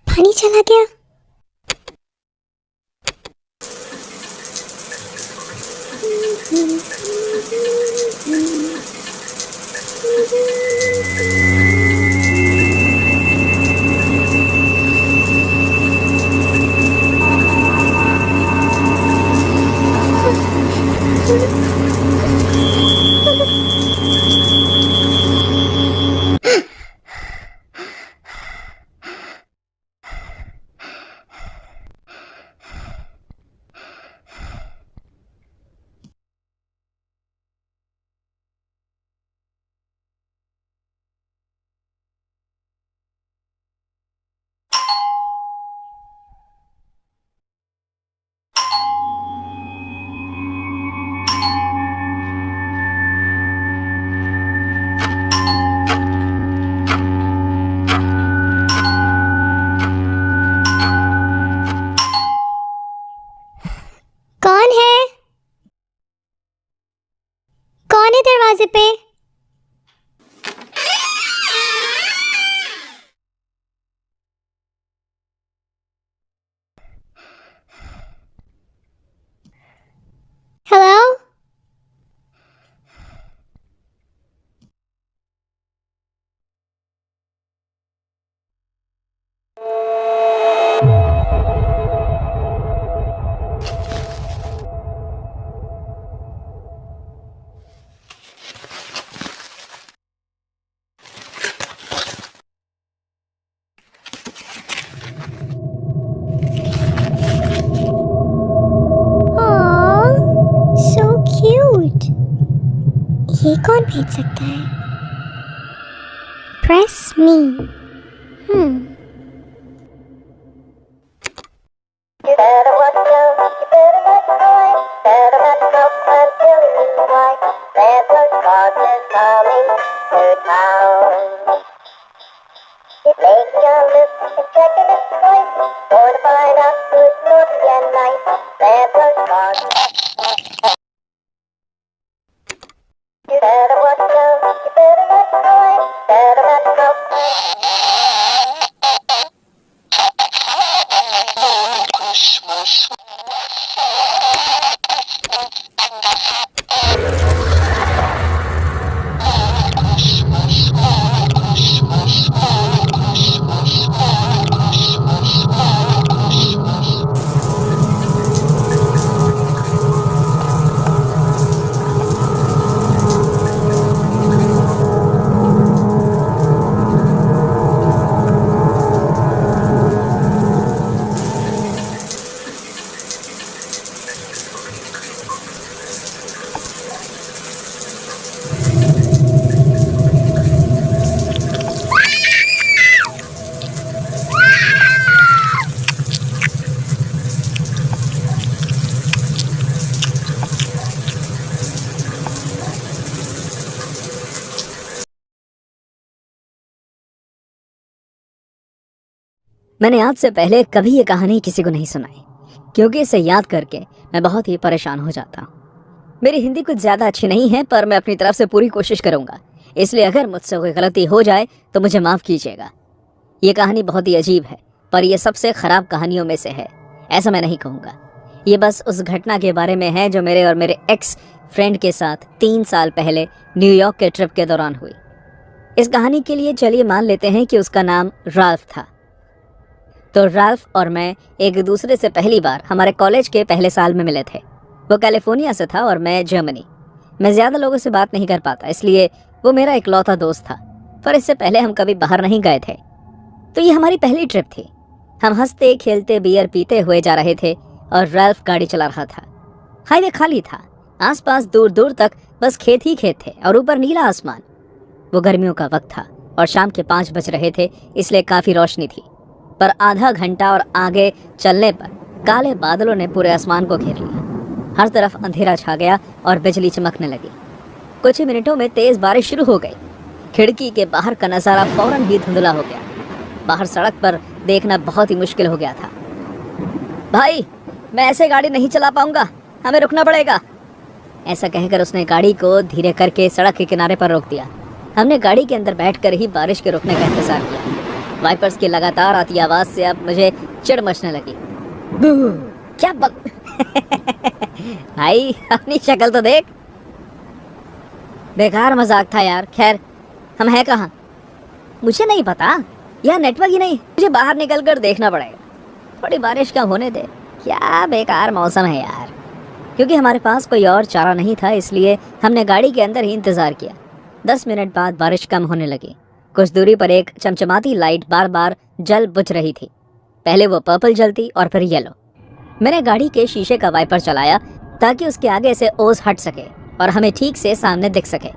पानी चला गया। कौन है? कौन है दरवाजे पे? हेलो? ये कौन भेज सकता है? Press me. You better watch out, you better not cry, better not stop until you die. Santa Claus is coming to town. Make your list and check it twice, for to find out who's naughty and nice. Santa Claus. You better watch out, you better not cry, better not stop. Christmas. मैंने आज से पहले कभी ये कहानी किसी को नहीं सुनाई, क्योंकि इसे याद करके मैं बहुत ही परेशान हो जाता हूँ। मेरी हिंदी कुछ ज़्यादा अच्छी नहीं है, पर मैं अपनी तरफ से पूरी कोशिश करूँगा, इसलिए अगर मुझसे कोई गलती हो जाए तो मुझे माफ़ कीजिएगा। ये कहानी बहुत ही अजीब है, पर यह सबसे ख़राब कहानियों में से है, ऐसा मैं नहीं कहूँगा। ये बस उस घटना के बारे में है जो मेरे और मेरे एक्स फ्रेंड के साथ 3 साल पहले न्यूयॉर्क के ट्रिप के दौरान हुई। इस कहानी के लिए चलिए मान लेते हैं कि उसका नाम राल्फ था। तो राल्फ और मैं एक दूसरे से पहली बार हमारे कॉलेज के पहले साल में मिले थे। वो कैलिफोर्निया से था और मैं जर्मनी। मैं ज़्यादा लोगों से बात नहीं कर पाता, इसलिए वो मेरा इकलौता दोस्त था, पर इससे पहले हम कभी बाहर नहीं गए थे। तो ये हमारी पहली ट्रिप थी। हम हंसते खेलते बियर पीते हुए जा रहे थे और राल्फ गाड़ी चला रहा था। हाईवे खाली था, आसपास दूर दूर तक बस खेत ही खेत थे और ऊपर नीला आसमान। वो गर्मियों का वक्त था और शाम के 5 बज रहे थे, इसलिए काफी रोशनी थी। पर आधा घंटा और आगे चलने पर काले बादलों ने पूरे आसमान को घेर लिया। हर तरफ अंधेरा छा गया और बिजली चमकने लगी। कुछ ही मिनटों में तेज बारिश शुरू हो गई। खिड़की के बाहर का नज़ारा फौरन ही धुंधला हो गया। बाहर सड़क पर देखना बहुत ही मुश्किल हो गया था। भाई, मैं ऐसे गाड़ी नहीं चला पाऊंगा, हमें रुकना पड़ेगा। ऐसा कहकर उसने गाड़ी को धीरे करके सड़क के किनारे पर रोक दिया। हमने गाड़ी के अंदर बैठकर ही बारिश के रुकने का इंतजार किया। वाइपर्स की लगातार आती आवाज से अब मुझे चिढ़ मचने लगी। क्या भाई, अपनी शक्ल तो देख। बेकार मजाक था यार। खैर, हम हैं कहाँ? मुझे नहीं पता, यह नेटवर्क ही नहीं। मुझे बाहर निकल कर देखना पड़ेगा। थोड़ी बारिश का होने दे। क्या बेकार मौसम है यार। क्योंकि हमारे पास कोई और चारा नहीं था, इसलिए हमने गाड़ी के अंदर ही इंतजार किया। 10 मिनट बाद बारिश कम होने लगी। कुछ दूरी पर एक चमचमाती लाइट बार बार जल बुझ रही थी। पहले वो पर्पल जलती और फिर येलो। मैंने गाड़ी के शीशे का वाइपर चलाया ताकि उसके आगे से ओस हट सके और हमें ठीक से सामने दिख सके।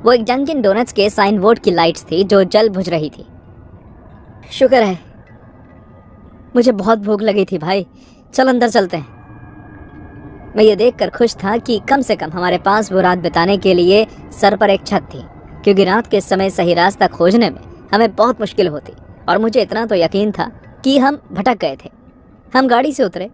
वो एक डंकिन डोनट्स के साइन बोर्ड की लाइट्स थी जो जल बुझ रही थी। शुक्र है, मुझे बहुत भूख लगी थी भाई। चल अंदर चलते हैं। मैं ये देखकर खुश था कि कम से कम हमारे पास वो रात बिताने के लिए सर पर एक छत थी, क्योंकि रात के समय सही रास्ता खोजने में हमें बहुत मुश्किल होती। और मुझे इतना तो यकीन था कि हम भटक गए थे। हम गाड़ी से उतरे।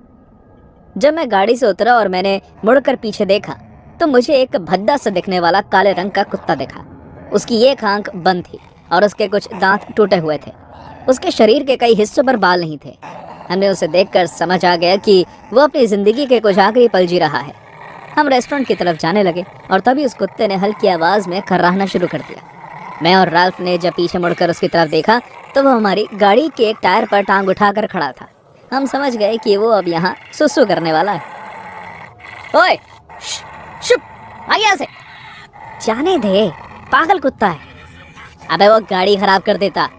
जब मैं गाड़ी से उतरा और मैंने मुड़कर पीछे देखा तो मुझे एक भद्दा सा दिखने वाला काले रंग का कुत्ता दिखा। उसकी एक आंख बंद थी और उसके कुछ दांत टूटे हुए थे। उसके शरीर के कई हिस्सों पर बाल नहीं थे। हमने उसे देखकर समझ आ गया कि वो अपनी जिंदगी के कुछ आखिरी पल जी रहा है। हम रेस्टोरेंट की तरफ जाने लगे और तभी उस कुत्ते ने हल्की आवाज में खर्राहना शुरू कर दिया। मैं और राल्फ ने जब पीछे मुड़कर उसकी तरफ देखा तो वो हमारी गाड़ी के एक टायर पर टांग उठाकर खड़ा था। हम समझ गए कि वो अब यहाँ सुसु करने वाला है। ओए, शुप, आ यहाँ से। जाने दे, पागल कुत्ता है। अबे वो गाड़ी खराब कर देता।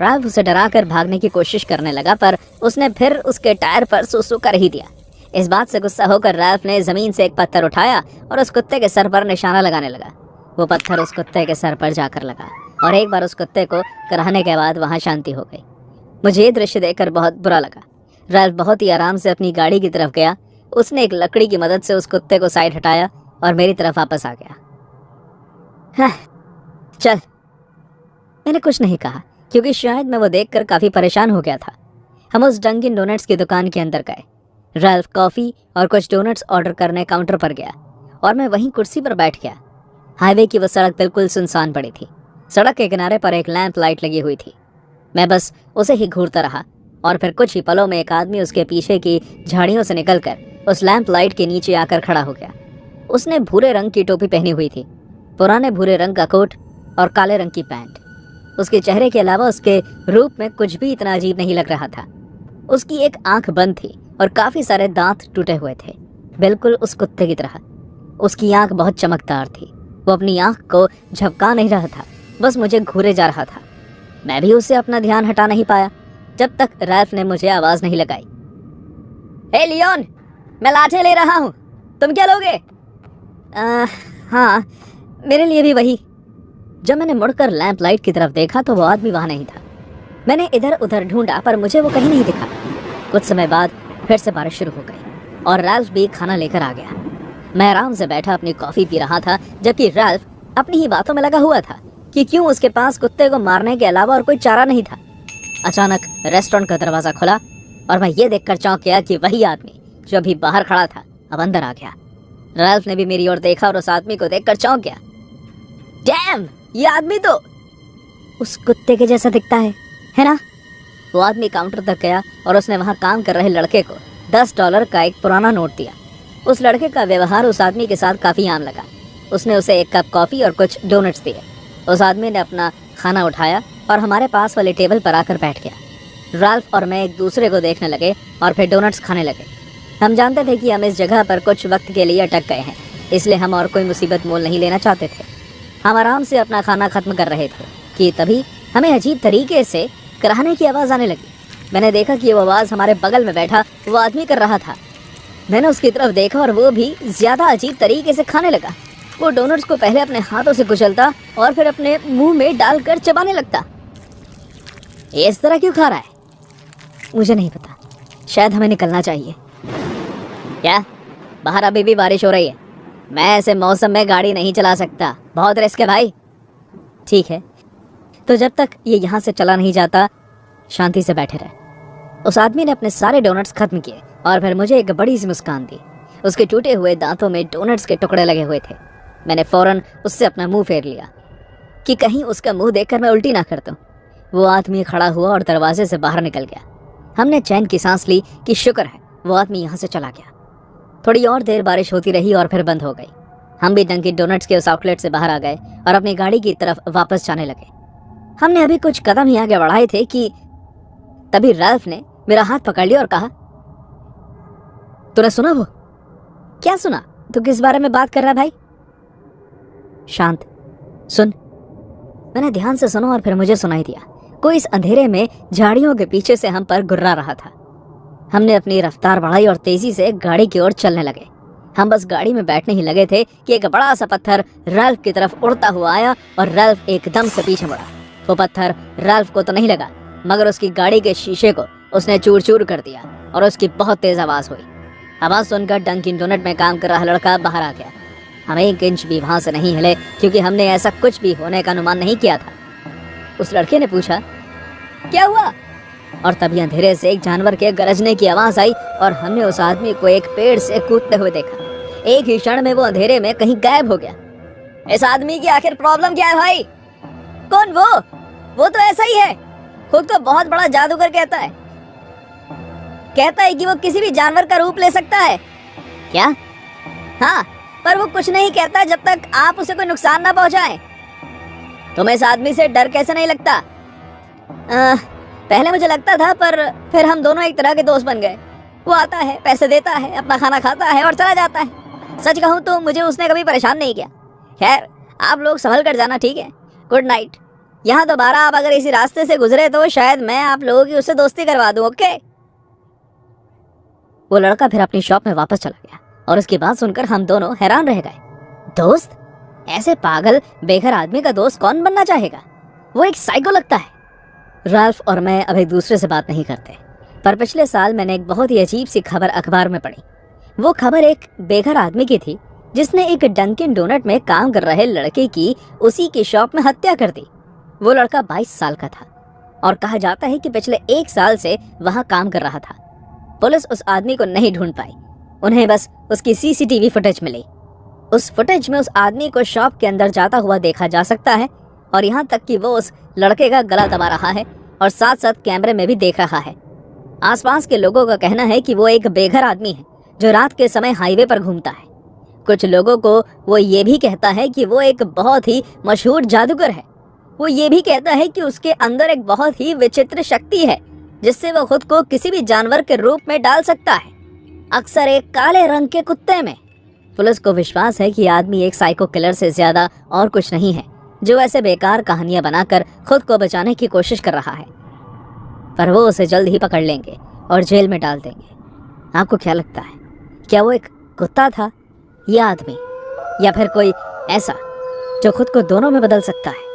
राल्फ उसे डराकर भागने की कोशिश करने लगा, पर उसने फिर उसके टायर पर सुसु कर ही दिया। इस बात से गुस्सा होकर राल्फ ने जमीन से एक पत्थर उठाया और उस कुत्ते के सर पर निशाना लगाने लगा। वो पत्थर उस कुत्ते के सर पर जाकर लगा और एक बार उस कुत्ते को कराहने के बाद वहां शांति हो गई। मुझे ये दृश्य देखकर बहुत बुरा लगा। राल्फ बहुत ही आराम से अपनी गाड़ी की तरफ गया। उसने एक लकड़ी की मदद से उस कुत्ते को साइड हटाया और मेरी तरफ वापस आ गया। हाँ, चल। मैंने कुछ नहीं कहा क्योंकि शायद मैं वो देखकर काफी परेशान हो गया था। हम उस डंकिन डोनट्स की दुकान के अंदर गए। राल्फ कॉफी और कुछ डोनट्स ऑर्डर करने काउंटर पर गया और मैं वहीं कुर्सी पर बैठ गया। हाईवे की वो सड़क बिल्कुल सुनसान पड़ी थी। सड़क के किनारे पर एक लैंप लाइट लगी हुई थी। मैं बस उसे ही घूरता रहा और फिर कुछ ही पलों में एक आदमी उसके पीछे की झाड़ियों से निकलकर उस लैंप लाइट के नीचे आकर खड़ा हो गया। उसने भूरे रंग की टोपी पहनी हुई थी, पुराने भूरे रंग का कोट और काले रंग की पैंट। उसके चेहरे के अलावा उसके रूप में कुछ भी इतना अजीब नहीं लग रहा था। उसकी एक आंख बंद थी और काफी सारे दांत टूटे हुए थे, बिल्कुल उस कुत्ते की तरह। उसकी आंख बहुत चमकदार थी। वो अपनी आंख को झपका नहीं रहा था, बस मुझे घूरे जा रहा था। मैं भी उससे अपना ध्यान हटा नहीं पाया जब तक राल्फ ने मुझे आवाज नहीं लगाई। हे लियोन, मैं लाठे ले रहा हूँ, तुम क्या लोगे? हाँ, मेरे लिए भी वही। जब मैंने मुड़कर लैंप लाइट की तरफ देखा तो वो आदमी वहां नहीं था। मैंने इधर उधर ढूंढा पर मुझे वो कहीं नहीं दिखा। कुछ समय बाद फिर से बारिश शुरू हो गई और राल्फ भी खाना लेकर आ गया। मैं आराम से बैठा अपनी कॉफी पी रहा था, जबकि राल्फ अपनी ही बातों में लगा हुआ था कि क्यों उसके पास कुत्ते को मारने के अलावा और कोई चारा नहीं था। अचानक रेस्टोरेंट का दरवाजा खुला और मैं ये देखकर चौंक गया कि वही आदमी जो अभी बाहर खड़ा था अब अंदर आ गया। राल्फ ने भी मेरी ओर देखा और उस आदमी को देखकर चौंक गया। डैम, ये आदमी तो उस कुत्ते के जैसा दिखता है ना? वो आदमी काउंटर तक गया और उसने वहां काम कर रहे लड़के को $10 का एक पुराना नोट दिया। उस लड़के का व्यवहार उस आदमी के साथ काफी आम लगा। उसने उसे एक कप कॉफी और कुछ डोनट्स दिए। उस आदमी ने अपना खाना उठाया और हमारे पास वाले टेबल पर आकर बैठ गया। राल्फ और मैं एक दूसरे को देखने लगे और फिर डोनट्स खाने लगे। हम जानते थे कि हम इस जगह पर कुछ वक्त के लिए अटक गए हैं, इसलिए हम और कोई मुसीबत मोल नहीं लेना चाहते थे। हम आराम से अपना खाना खत्म कर रहे थे कि तभी हमें अजीब तरीके से कराहने की आवाज़ आने लगी। मैंने देखा कि वो आवाज़ हमारे बगल में बैठा वो आदमी कर रहा था। मैंने उसकी तरफ देखा और वो भी ज्यादा अजीब तरीके से खाने लगा। वो डोनट्स को पहले अपने हाथों से कुचलता और फिर अपने मुंह में डालकर चबाने लगता। ये इस तरह क्यों खा रहा है? मुझे नहीं पता, शायद हमें निकलना चाहिए। क्या? बाहर अभी भी बारिश हो रही है। मैं ऐसे मौसम में गाड़ी नहीं चला सकता, बहुत रिस्क है भाई। ठीक है, तो जब तक ये यहाँ से चला नहीं जाता शांति से बैठे रहे। उस आदमी ने अपने सारे डोनट्स खत्म किए और फिर मुझे एक बड़ी सी मुस्कान दी। उसके टूटे हुए दांतों में डोनट्स के टुकड़े लगे हुए थे। मैंने फौरन उससे अपना मुंह फेर लिया कि कहीं उसका मुंह देखकर मैं उल्टी ना कर दूं। वो आदमी खड़ा हुआ और दरवाजे से बाहर निकल गया। हमने चैन की सांस ली कि शुक्र है वो आदमी यहाँ से चला गया। थोड़ी और देर बारिश होती रही और फिर बंद हो गई। हम भी डंकिन डोनट्स के उस आउटलेट से बाहर आ गए और अपनी गाड़ी की तरफ वापस जाने लगे। हमने अभी कुछ कदम ही आगे बढ़ाए थे कि तभी राल्फ ने मेरा हाथ पकड़ लिया और कहा, तूने सुना वो? क्या सुना? तू किस बारे में बात कर रहा है भाई? शांत, सुन। मैंने ध्यान से सुना और फिर मुझे सुनाई दिया। कोई इस अंधेरे में झाड़ियों के पीछे से हम पर गुर्रा रहा था। हमने अपनी रफ्तार बढ़ाई और तेजी से गाड़ी की ओर चलने लगे। हम बस गाड़ी में बैठने ही लगे थे कि एक बड़ा सा पत्थर राल्फ की तरफ उड़ता हुआ आया और राल्फ एकदम से पीछे मुड़ा। वो पत्थर राल्फ को तो नहीं लगा, मगर उसकी गाड़ी के शीशे को उसने चूर चूर कर दिया और उसकी बहुत तेज आवाज हुई। आवाज सुनकर डंकिन डोनट में काम कर रहा लड़का बाहर आ गया। हम 1 इंच भी वहां से नहीं हिले क्योंकि हमने ऐसा कुछ भी होने का अनुमान नहीं किया था। उस लड़के ने पूछा, क्या हुआ? और तभी अंधेरे से एक जानवर के गरजने की आवाज आई और हमने उस आदमी को एक पेड़ से कूदते हुए देखा। एक ही क्षण में वो अंधेरे में कहीं गायब हो गया। इस आदमी की आखिर प्रॉब्लम क्या है भाई? कौन वो? वो तो ऐसा ही है, खुद को बहुत बड़ा जादूगर कहता है कि वो किसी भी जानवर का रूप ले सकता है। क्या? हाँ, पर वो कुछ नहीं कहता जब तक आप उसे कोई नुकसान ना पहुंचाएं। तुम्हें इस आदमी से डर कैसे नहीं लगता? पहले मुझे लगता था, पर फिर हम दोनों एक तरह के दोस्त बन गए। वो आता है, पैसे देता है, अपना खाना खाता है और चला जाता है। सच कहूँ तो मुझे उसने कभी परेशान नहीं किया। खैर, आप लोग संभल कर जाना, ठीक है? Good night. यहाँ दोबारा आप अगर इसी रास्ते से गुजरे तो शायद मैं आप लोगों की उससे दोस्ती करवा दूं, ओके? वो लड़का फिर अपनी शॉप में वापस चला गया और उसकी बात सुनकर हम दोनों हैरान रह गए। दोस्त? ऐसे पागल बेघर आदमी का दोस्त कौन बनना चाहेगा? वो एक साइको लगता है। राल्फ और मैं अब एक दूसरे से बात नहीं करते, पर पिछले साल मैंने एक बहुत ही अजीब सी खबर अखबार में पढ़ी। वो खबर एक बेघर आदमी की थी जिसने एक डंकिन डोनट में काम कर रहे लड़के की उसी की शॉप में हत्या कर दी। वो लड़का 22 साल का था और कहा जाता है कि पिछले 1 साल से वहां काम कर रहा था। पुलिस उस आदमी को नहीं ढूंढ पाई, उन्हें बस उसकी सीसीटीवी फुटेज मिली। उस फुटेज में उस आदमी को शॉप के अंदर जाता हुआ देखा जा सकता है और यहाँ तक कि वो उस लड़के का गला दबा रहा है और साथ साथ कैमरे में भी देख रहा है। आसपास के लोगों का कहना है कि वो एक बेघर आदमी है जो रात के समय हाईवे पर घूमता है। कुछ लोगों को वो ये भी कहता है कि वो एक बहुत ही मशहूर जादूगर है। वो ये भी कहता है कि उसके अंदर एक बहुत ही विचित्र शक्ति है जिससे वो खुद को किसी भी जानवर के रूप में डाल सकता है, अक्सर एक काले रंग के कुत्ते में। पुलिस को विश्वास है कि आदमी एक साइको किलर से ज्यादा और कुछ नहीं है जो ऐसे बेकार कहानियां बनाकर खुद को बचाने की कोशिश कर रहा है, पर वो उसे जल्द ही पकड़ लेंगे और जेल में डाल देंगे। आपको क्या लगता है, क्या वो एक कुत्ता था या आदमी, या फिर कोई ऐसा जो खुद को दोनों में बदल सकता है?